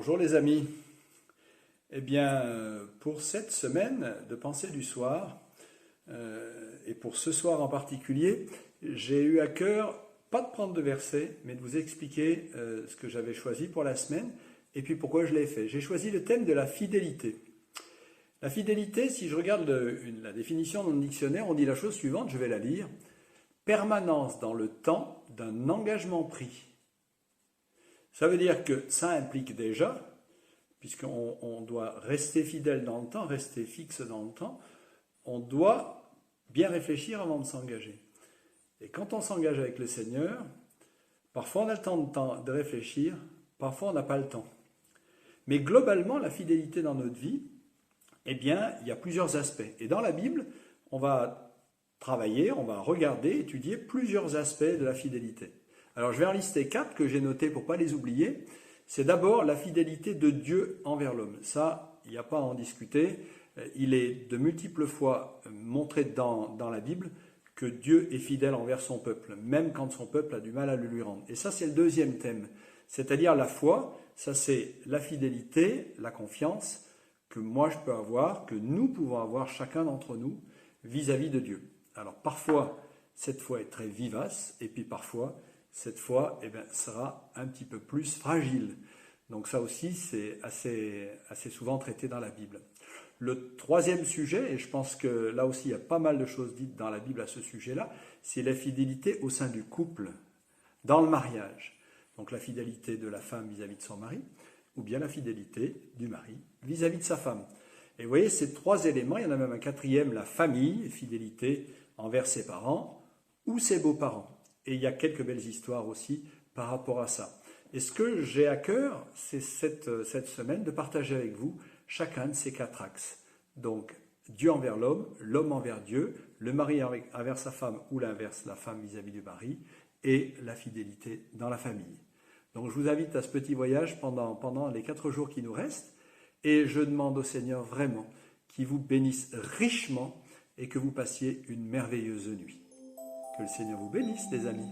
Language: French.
Bonjour les amis. Eh bien, pour cette semaine de pensée du soir, et pour ce soir en particulier, j'ai eu à cœur, pas de prendre de versets, mais de vous expliquer ce que j'avais choisi pour la semaine, et puis pourquoi je l'ai fait. J'ai choisi le thème de la fidélité. La fidélité, si je regarde la définition dans le dictionnaire, on dit la chose suivante, je vais la lire. Permanence dans le temps d'un engagement pris. Ça veut dire que ça implique déjà, puisqu'on doit rester fidèle dans le temps, rester fixe dans le temps, on doit bien réfléchir avant de s'engager. Et quand on s'engage avec le Seigneur, parfois on a le temps de réfléchir, parfois on n'a pas le temps. Mais globalement, la fidélité dans notre vie, eh bien, il y a plusieurs aspects. Et dans la Bible, on va travailler, on va regarder, étudier plusieurs aspects de la fidélité. Alors je vais en lister 4 que j'ai notés pour ne pas les oublier. C'est d'abord la fidélité de Dieu envers l'homme. Ça, il n'y a pas à en discuter. Il est de multiples fois montré dans la Bible que Dieu est fidèle envers son peuple, même quand son peuple a du mal à le lui rendre. Et ça, c'est le deuxième thème. C'est-à-dire la foi, ça c'est la fidélité, la confiance que moi je peux avoir, que nous pouvons avoir chacun d'entre nous vis-à-vis de Dieu. Alors parfois, cette foi est très vivace, et puis parfois, cette foi sera un petit peu plus fragile. Donc ça aussi, c'est assez souvent traité dans la Bible. Le troisième sujet, et je pense que là aussi il y a pas mal de choses dites dans la Bible à ce sujet-là, c'est la fidélité au sein du couple, dans le mariage. Donc la fidélité de la femme vis-à-vis de son mari, ou bien la fidélité du mari vis-à-vis de sa femme. Et vous voyez, ces trois éléments, il y en a même un quatrième, la famille, fidélité envers ses parents ou ses beaux-parents. Et il y a quelques belles histoires aussi par rapport à ça. Et ce que j'ai à cœur, c'est cette semaine de partager avec vous chacun de ces 4 axes. Donc, Dieu envers l'homme, l'homme envers Dieu, le mari envers sa femme ou l'inverse, la femme vis-à-vis du mari, et la fidélité dans la famille. Donc, je vous invite à ce petit voyage pendant les 4 jours qui nous restent, et je demande au Seigneur vraiment qu'il vous bénisse richement et que vous passiez une merveilleuse nuit. Que le Seigneur vous bénisse, les amis.